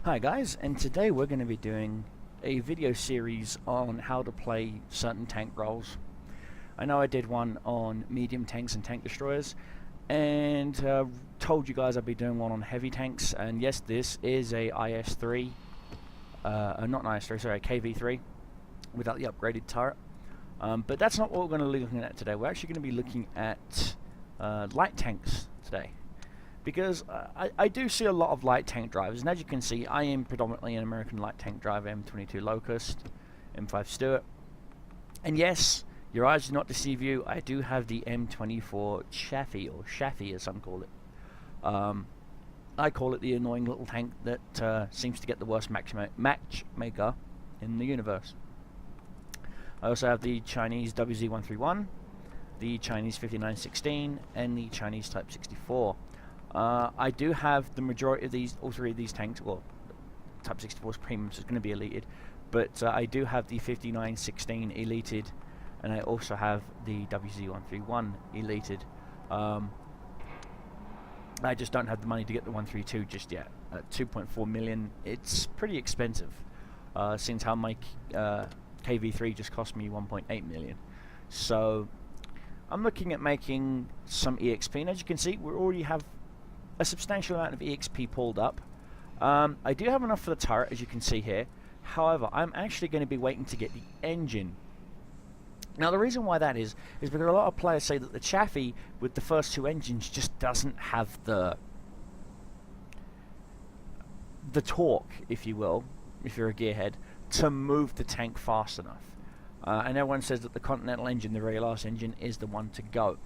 Hi guys, and today we're going to be doing a video series on how to play certain tank roles. I know I did one on medium tanks and tank destroyers, and told you guys I'd be doing one on heavy tanks, and yes, this is a IS-3, not an IS-3, sorry, a KV-3, without the upgraded turret. But that's not what we're going to be looking at today. We're actually going to be looking at light tanks today. Because I do see a lot of light tank drivers, and as you can see, I am predominantly an American light tank driver, M22 Locust, M5 Stuart. And yes, your eyes do not deceive you, I do have the M24 Chaffee, or Shaffy as some call it. I call it the annoying little tank that seems to get the worst matchmaker in the universe. I also have the Chinese WZ-131, the Chinese 5916, and the Chinese Type 64. I do have the majority of these, all three of these tanks, well, Type 64's premium, so it's going to be elited, but I do have the 5916 elited, and I also have the WZ-131 elited. I just don't have the money to get the 132 just yet. At 2.4 million, it's pretty expensive, since how my KV-3 just cost me 1.8 million. So I'm looking at making some EXP, and as you can see, we already have a substantial amount of EXP pulled up. I do have enough for the turret, as you can see here. However, I'm actually going to be waiting to get the engine. Now, the reason why that is because a lot of players say that the Chaffee with the first two engines just doesn't have the torque, if you will, if you're a gearhead, to move the tank fast enough. And everyone says that the Continental engine, the very last engine, is the one to go.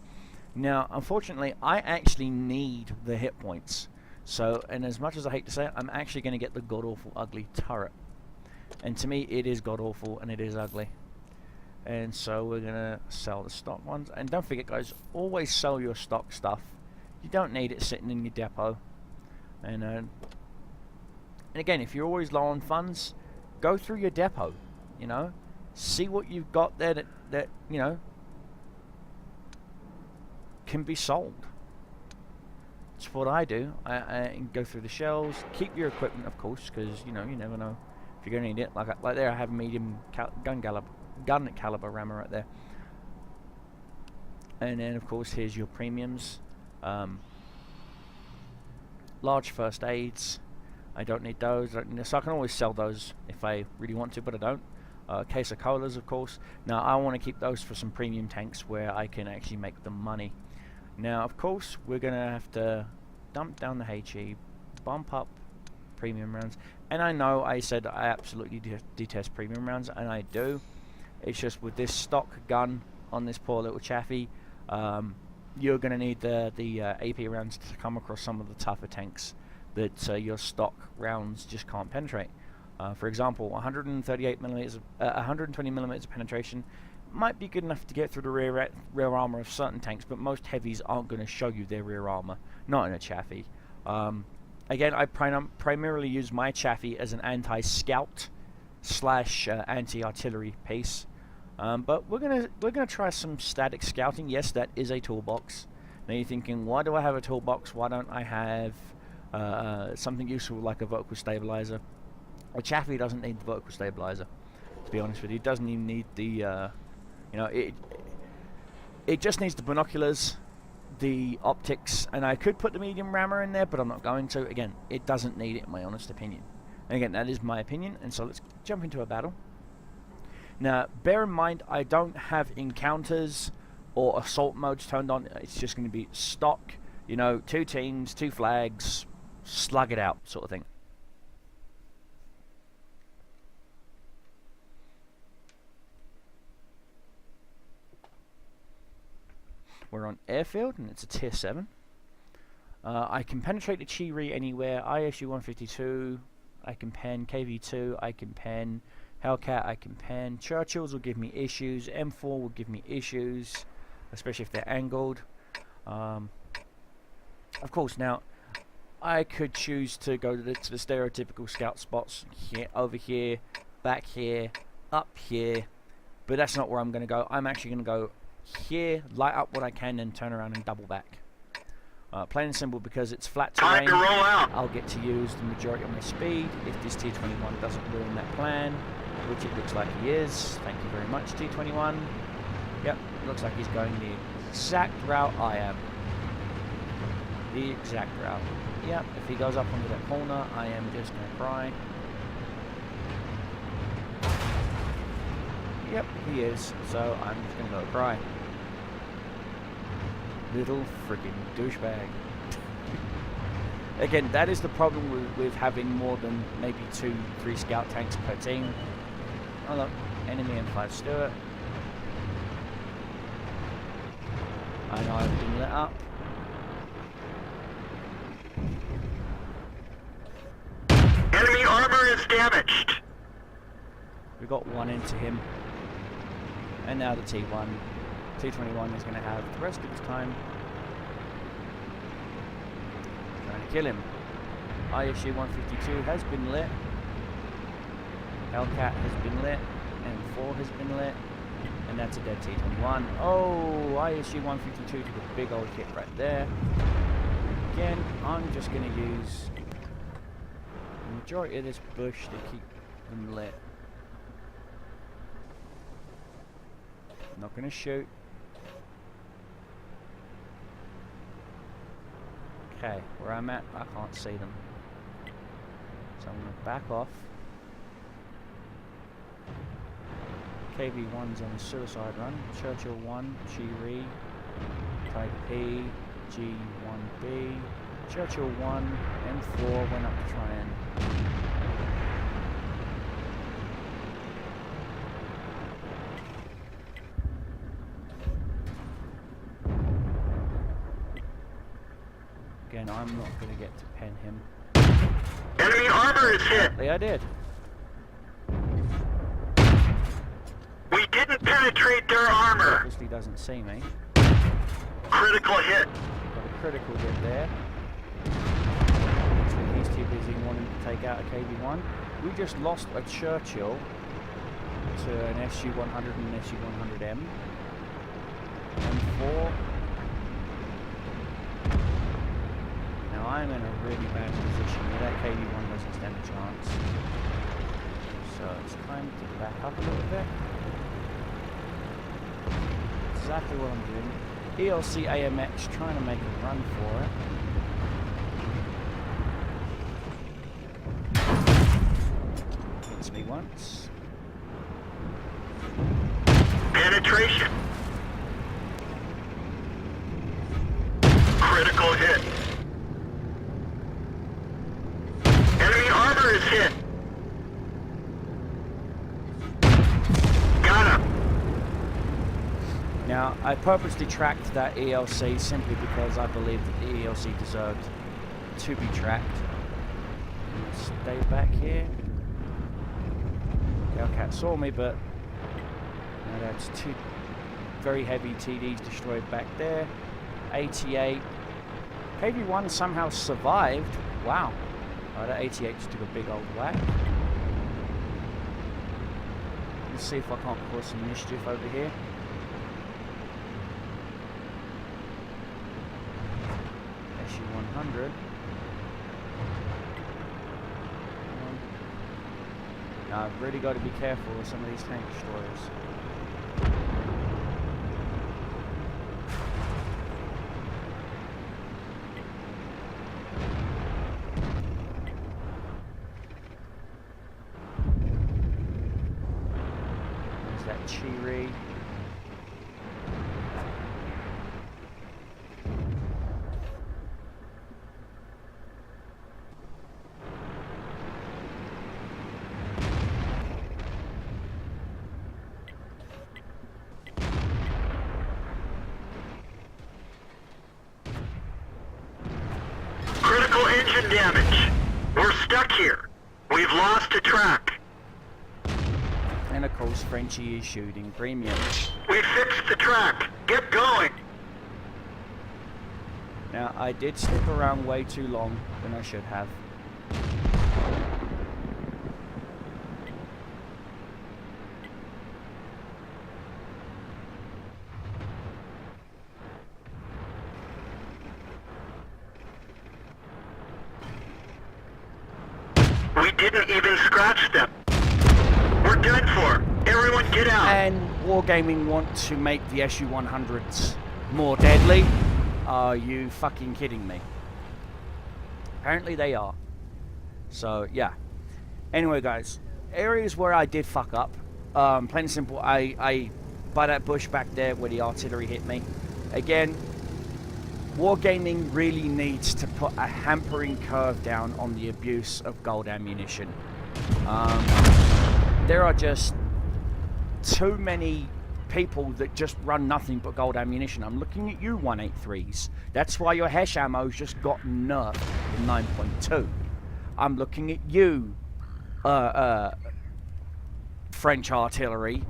Now, unfortunately, I actually need the hit points. So, and as much as I hate to say it, I'm actually going to get the god-awful ugly turret. And to me, it is god-awful and it is ugly. And so we're going to sell the stock ones. And don't forget, guys, always sell your stock stuff. You don't need it sitting in your depot. And again, if you're always low on funds, go through your depot, you know. See what you've got there that you know, can be sold. That's what I do. I go through the shelves. Keep your equipment, of course, because you know, you never know if you're going to need it. Like there, I have a medium gun caliber rammer right there. And then, of course, here's your premiums. Large first aids. I don't need those. So I can always sell those if I really want to, but I don't. Case of colas, of course. Now, I want to keep those for some premium tanks where I can actually make the money. Now, of course, we're going to have to dump down the HE, bump up premium rounds. And I know I said I absolutely detest premium rounds, and I do. It's just with this stock gun on this poor little Chaffee, you're going to need the AP rounds to come across some of the tougher tanks that your stock rounds just can't penetrate. For example, 138 millimeters, 120 millimeters of penetration might be good enough to get through the rear armor of certain tanks, but most heavies aren't going to show you their rear armor, not in a Chaffee. Again, I primarily use my Chaffee as an anti-scout slash anti-artillery piece, but we're gonna try some static scouting. Yes, that is a toolbox. Now you're thinking, why do I have a toolbox? Why don't I have something useful like a vertical stabilizer? Well, Chaffee doesn't need the vertical stabilizer, to be honest with you. It doesn't even need the, you know, it just needs the binoculars, the optics, and I could put the medium rammer in there, but I'm not going to. Again, it doesn't need it, in my honest opinion. And again, that is my opinion, and so let's jump into a battle. Now, bear in mind, I don't have encounters or assault modes turned on. It's just going to be stock, you know, 2 teams, 2 flags, slug it out sort of thing. We're on airfield, and it's a tier 7. I can penetrate the Chi-Ri anywhere. ISU 152, I can pen KV2, I can pen Hellcat, I can pen. Churchills will give me issues. M4 will give me issues, especially if they're angled. Of course, now I could choose to go to the stereotypical scout spots here, over here, back here, up here, but that's not where I'm going to go. I'm actually going to go here, light up what I can, and turn around and double back. Plain and simple, because it's flat Time terrain, to roll out. I'll get to use the majority of my speed if this T21 doesn't ruin that plan, which it looks like he is. Thank you very much, T21. Yep, looks like he's going the exact route I am. The exact route. Yep, if he goes up onto that corner, I am just going to cry. Yep, he is, so I'm just going to go cry. Little freaking douchebag. Again, that is the problem with having more than maybe 2-3 scout tanks per team. Oh look, enemy M5 Stuart. I know I've been lit up. Enemy armor is damaged. We got one into him. And now the T1. T21 is going to have the rest of his time trying to kill him. ISU 152 has been lit. Hellcat has been lit. M4 has been lit. And that's a dead T21. Oh, ISU 152 took a big old hit right there. Again, I'm just going to use the majority of this bush to keep them lit. I'm not going to shoot. Okay, where I'm at, I can't see them. So I'm going to back off. KV1's on a suicide run. Churchill 1, Chi-Ri, Type P, G1B. Churchill 1, M4 went up to try and... Again, I'm not going to get to pen him. Enemy armor is hit. Apparently I did. We didn't penetrate their armor. Obviously doesn't see me. Critical hit. Got a critical hit there. Looks like he's too busy wanting to take out a KV1. We just lost a Churchill to an SU-100 and an SU-100M. M4. Now I'm in a really bad position where that KV1 doesn't stand a chance. So it's time to back up a little bit. Exactly what I'm doing. ELC AMX trying to make a run for it. Hits me once. Penetration. Critical hit. Enemy armor is hit. Got him. Now, I purposely tracked that ELC simply because I believe that the ELC deserved to be tracked. Stay back here. Hellcat saw me, but that's two very heavy TDs destroyed back there. 88. KV1 somehow survived. Wow. That 88 just took a big old whack. Let's see if I can't cause some mischief over here. SU-100. Now I've really got to be careful with some of these tank destroyers. There's that Chi-Ri. Critical engine damage. We're stuck here. We've lost a track. And of course Frenchie is shooting premium. We fixed the track. Get going. Now I did stick around way too long than I should have. didn't even scratch them. We're done for. Everyone get out. And Wargaming want to make the SU-100s more deadly? Are you fucking kidding me? Apparently they are. So, yeah. Anyway, guys. Areas where I did fuck up. Plain and simple, I by that bush back there where the artillery hit me. Again, Wargaming really needs to put a hampering curve down on the abuse of gold ammunition. There are just too many people that just run nothing but gold ammunition. I'm looking at you, 183s. That's why your Hesh ammo's just got nerfed in 9.2. I'm looking at you, French artillery.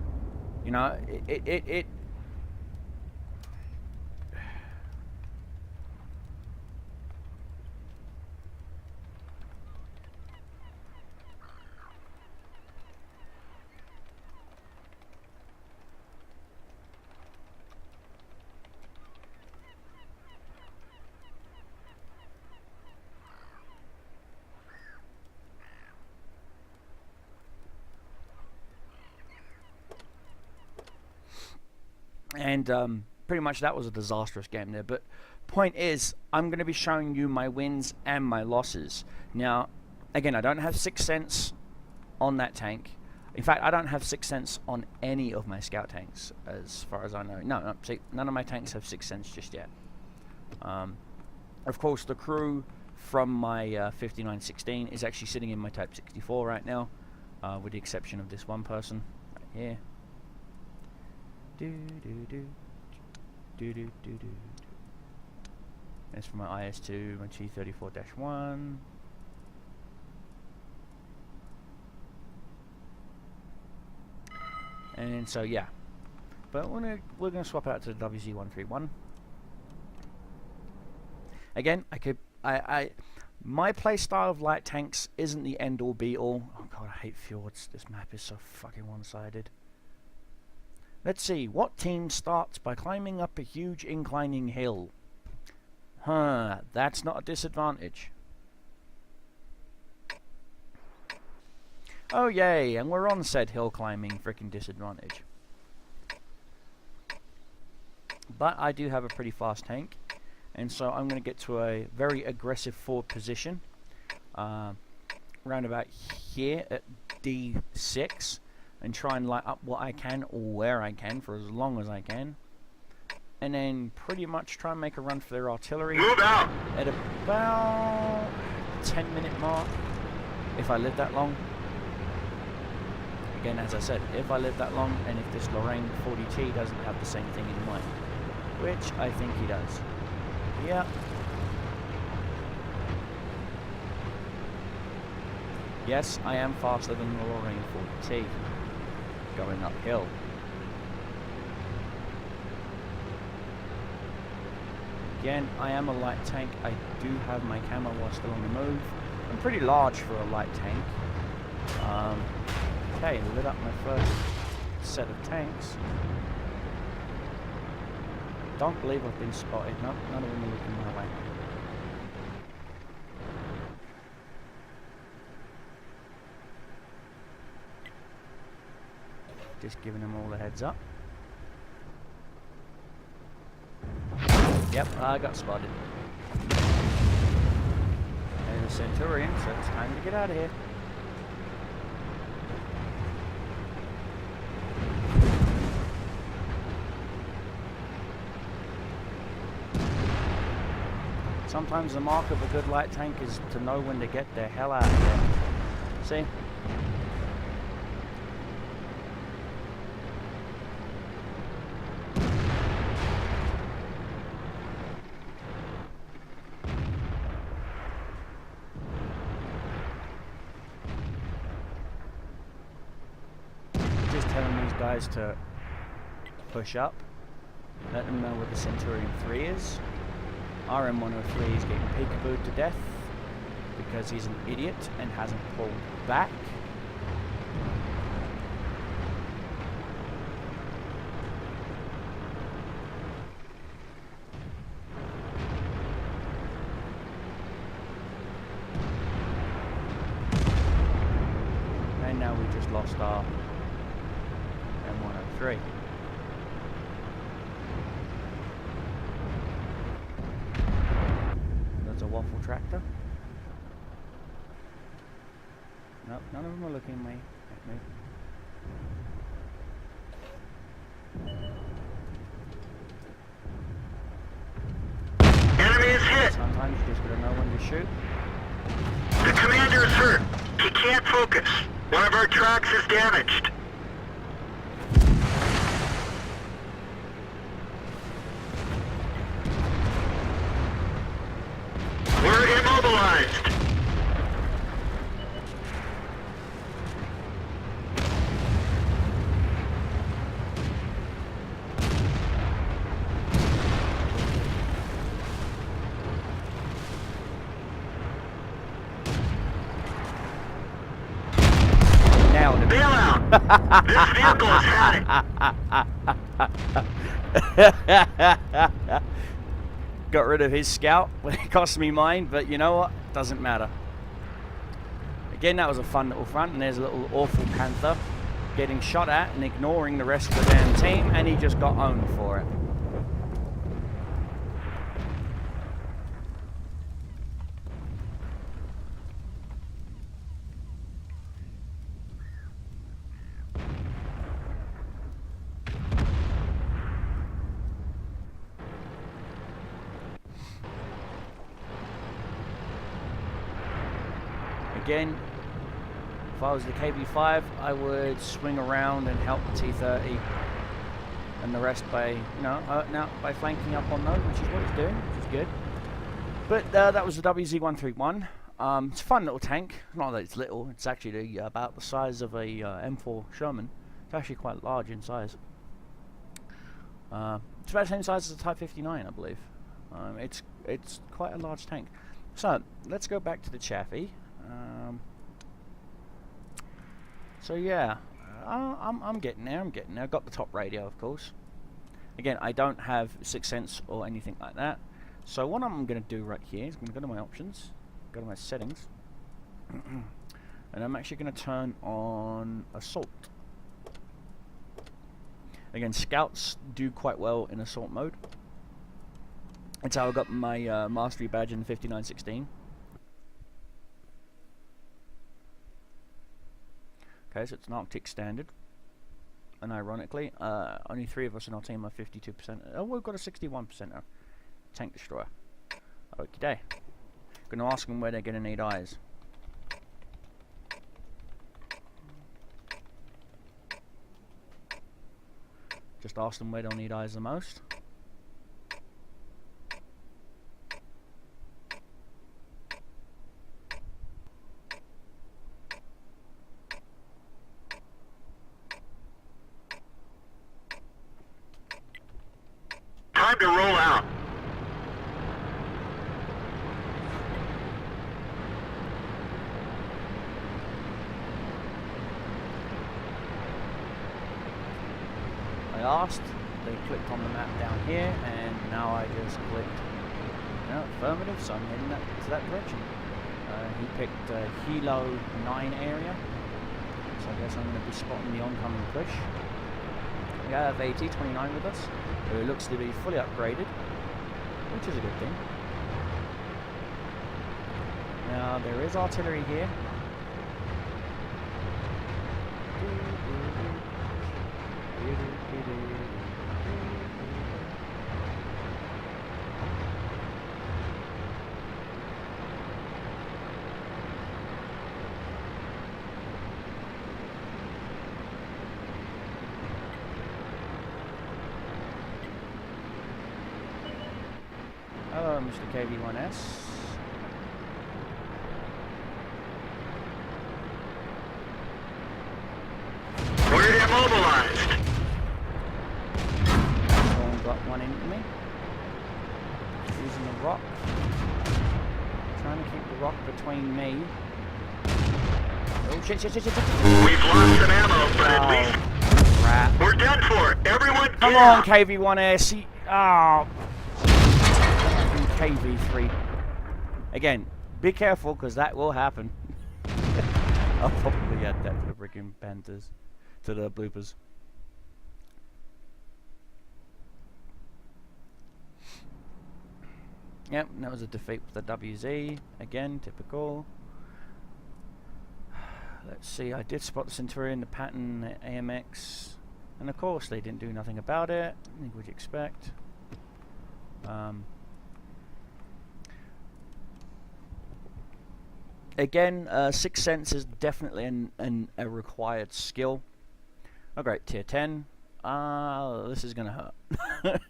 You know, it and pretty much that was a disastrous game there. But point is, I'm going to be showing you my wins and my losses. Now, again, I don't have 6th Sense on that tank. In fact, I don't have 6th Sense on any of my scout tanks, as far as I know. No, see, none of my tanks have 6th Sense just yet. Of course, the crew from my 5916 is actually sitting in my Type 64 right now, with the exception of this one person right here. That's for my IS-2, my T-34-1. And so yeah, but we're gonna swap out to the WZ-131. Again, my playstyle of light tanks isn't the end-all be-all. Oh god, I hate fjords. This map is so fucking one-sided. Let's see, what team starts by climbing up a huge inclining hill? Huh, that's not a disadvantage. Oh yay, and we're on said hill climbing frickin' disadvantage. But I do have a pretty fast tank, and so I'm going to get to a very aggressive forward position. Round about here at D6. And try and light up what I can, or where I can, for as long as I can. And then pretty much try and make a run for their artillery. Move out! At about 10-minute mark, if I live that long. Again, as I said, if I live that long, and if this Lorraine 40T doesn't have the same thing in mind. Which I think he does. Yeah. Yes, I am faster than the Lorraine 40T. Going uphill. Again, I am a light tank. I do have my camo while still on the move. I'm pretty large for a light tank. Okay, lit up my first set of tanks. Don't believe I've been spotted. No, none of them are looking my way. Just giving them all a heads up. Yep, I got spotted. There's a Centurion, so it's time to get out of here. Sometimes the mark of a good light tank is to know when to get the hell out of here. See? Guys to push up, let them know where the Centurion 3 is. RM103 is getting peekabooed to death because he's an idiot and hasn't pulled back. lost our M103. There's a waffle tractor. Nope, none of them are looking at me. Enemy is hit. Sometimes you just gotta know when to shoot. The commander is hurt. He can't focus. One of our tracks is damaged. We're immobilized. Nailed it. Bail out. This vehicle has had it. Got rid of his scout when it cost me mine, but you know what? Doesn't matter. Again, that was a fun little front, and there's a little awful panther getting shot at and ignoring the rest of the damn team, and he just got owned for it. Again, if I was the KV-5, I would swing around and help the T-30 and the rest by, by flanking up on those, which is what it's doing, which is good. But that was the WZ-131. It's a fun little tank. Not that it's little, it's actually about the size of a M4 Sherman. It's actually quite large in size. It's about the same size as a Type 59, I believe. It's quite a large tank. So, let's go back to the Chaffee. So yeah, I'm getting there. I've got the top radio, of course. Again, I don't have 6th Sense or anything like that. So what I'm going to do right here is I'm going to go to my options, go to my settings, and I'm actually going to turn on Assault. Again, Scouts do quite well in Assault mode. That's how I got my Mastery badge in the 5916. Okay, so it's an Arctic standard, and ironically, only 3 of us in our team are 52%. Oh, we've got a 61% tank destroyer. Okay, gonna ask them where they're gonna need eyes. Just ask them where they'll need eyes the most. Time to roll out. I asked, they clicked on the map down here, and now I just clicked affirmative, so I'm heading to that direction. He picked Hilo 9 area, so I guess I'm going to be spotting the oncoming push. We have AT-29 with us, who looks to be fully upgraded, which is a good thing. Now, there is artillery here. Hello, Mr. KV-1S. We're immobilized. Someone got one into me. Using the rock. Trying to keep the rock between me. Oh shit. We've lost some ammo, but at least crap. we're done for. Everyone get Come out. on, KV-1S. Oh. KV-3. Again, be careful, because that will happen. I'll probably actually add that to the freaking Panthers, to the bloopers. Yep, that was a defeat with the WZ. Again, typical. Let's see, I did spot the Centurion, the Patton, the AMX, and of course they didn't do nothing about it. I think we'd expect. Again, Sixth Sense is definitely a required skill. Oh great, tier 10. This is gonna hurt.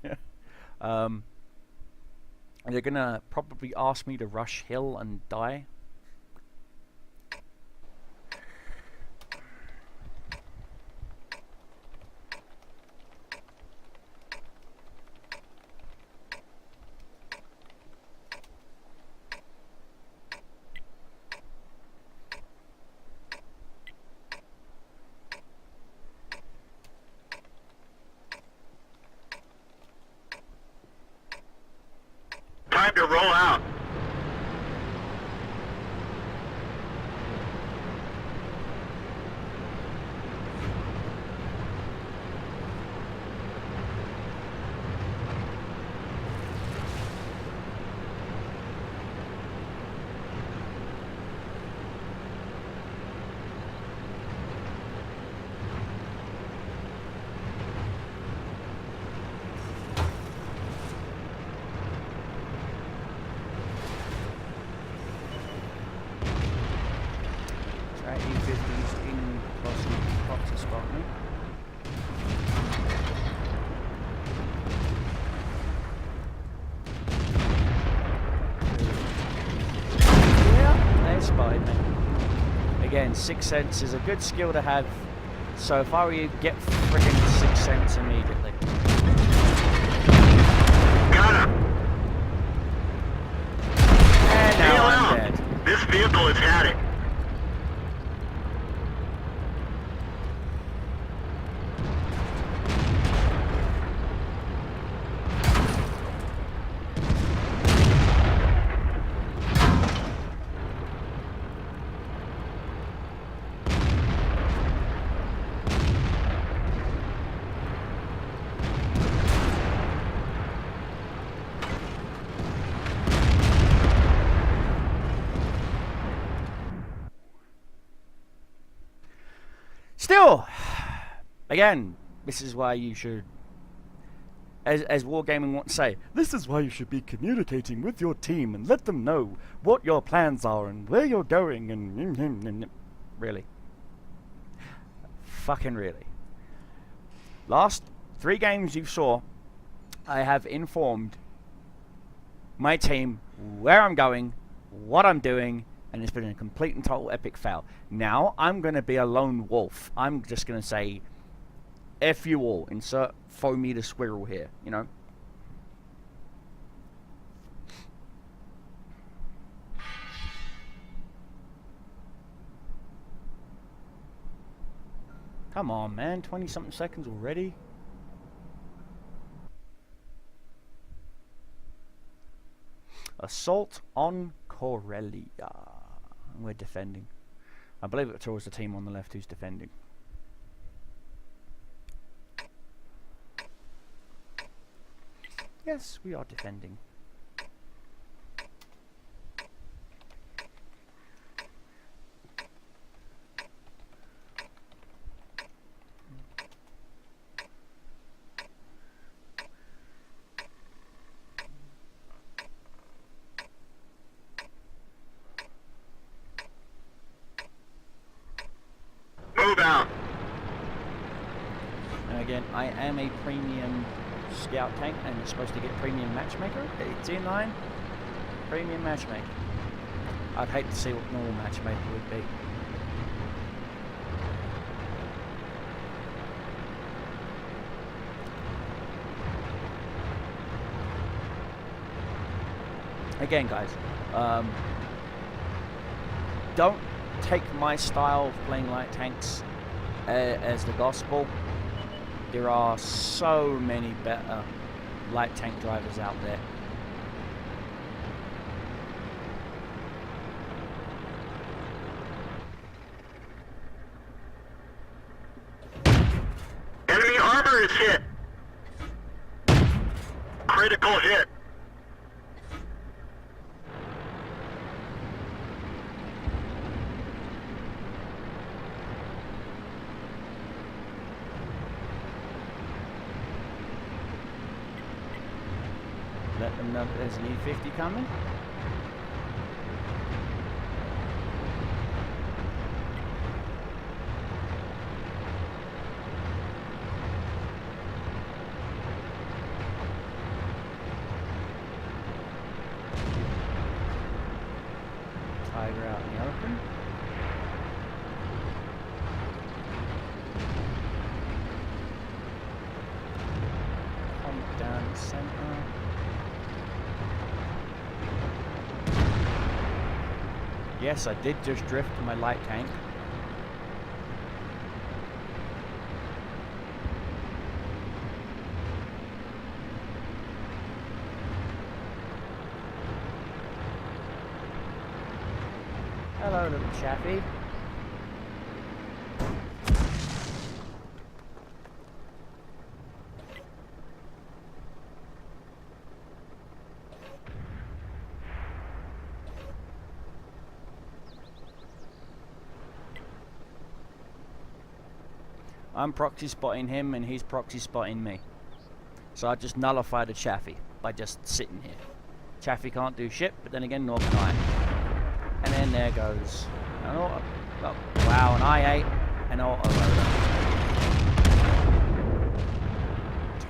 They're gonna probably ask me to rush hill and die. Time to roll out. E50's in close to spot me. Yeah, they spotted me. Again, Sixth Sense is a good skill to have, so if I were you, get friggin' Sixth Sense immediately. Got him. And now I'm dead. This vehicle has had it. Still, again, this is why you should, as Wargaming wants to say, this is why you should be communicating with your team and let them know what your plans are and where you're going and really. Fucking really. Last 3 games you saw, I have informed my team where I'm going, what I'm doing, and it's been a complete and total epic fail. Now, I'm going to be a lone wolf. I'm just going to say, F you all. Insert foamy the squirrel here, you know? Come on, man. 20-something seconds already? Assault on Corellia. We're defending. I believe it's always the team on the left who's defending. Yes, we are defending. Move out. And again, I am a premium scout tank and it's supposed to get premium matchmaker. It's in line. Premium matchmaker. I'd hate to see what normal matchmaker would be. Again, guys, don't take my style of playing light tanks as the gospel. There are so many better light tank drivers out there. critical hit. Let them know that there's an E50 coming. Tiger out in the open. Pump down the center. Yes, I did just drift my light tank. Hello, little chappy. I'm proxy spotting him and he's proxy spotting me. So I just nullify the Chaffee by just sitting here. Chaffee can't do shit, but then again, nor can I. And then there goes an auto. Oh, wow, an I-8, an auto loader.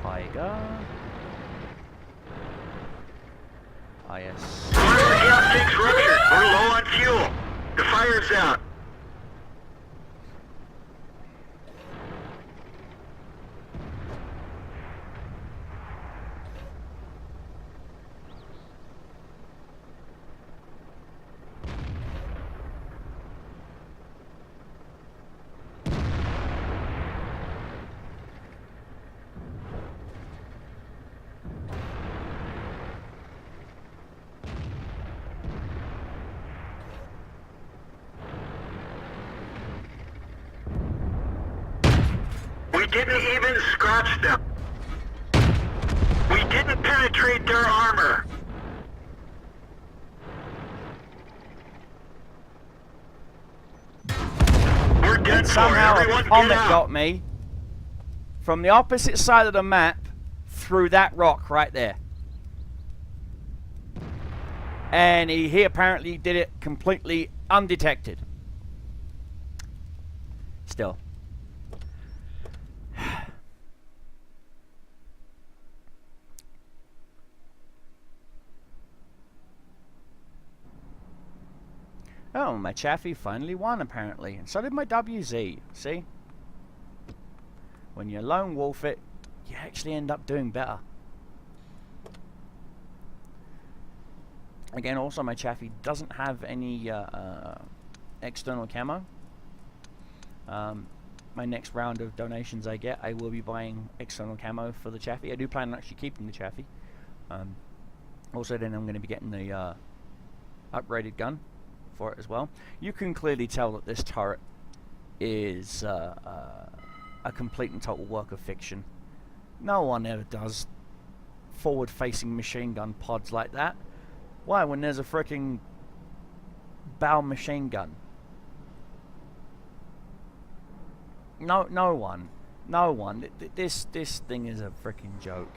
Tiger. Ah, yes. Our gas tank's ruptured. We're low on fuel. The fire's out. We didn't even scratch them. We didn't penetrate their armor. We're dead And for. somehow Everyone a get comet out. got me from the opposite side of the map through that rock right there. And he apparently did it completely undetected. Still. Oh, my Chaffee finally won, apparently. And so did my WZ. See? When you lone wolf it, you actually end up doing better. Again, also my Chaffee doesn't have any external camo. My next round of donations I get, I will be buying external camo for the Chaffee. I do plan on actually keeping the Chaffee. Also, then I'm going to be getting the upgraded gun for it as well. You can clearly tell that this turret is a complete and total work of fiction. No one ever does forward-facing machine gun pods like that. Why, when there's a freaking bow machine gun? No one. This thing is a freaking joke.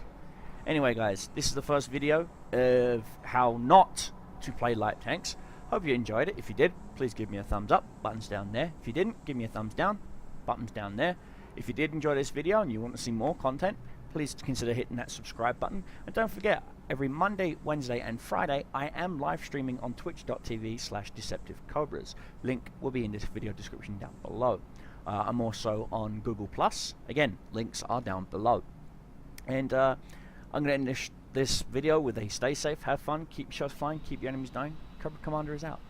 Anyway, guys, this is the first video of how not to play light tanks. Hope you enjoyed it. If you did, please give me a thumbs up. Buttons down there. If you didn't, give me a thumbs down. Buttons down there. If you did enjoy this video and you want to see more content, please consider hitting that subscribe button. And don't forget, every Monday, Wednesday, and Friday, I am live streaming on twitch.tv/deceptivecobras. Link will be in this video description down below. I'm also on Google+. Again, links are down below. And I'm going to end this video with a stay safe, have fun, keep yourselves flying, keep your enemies dying. Cobra Commander is out.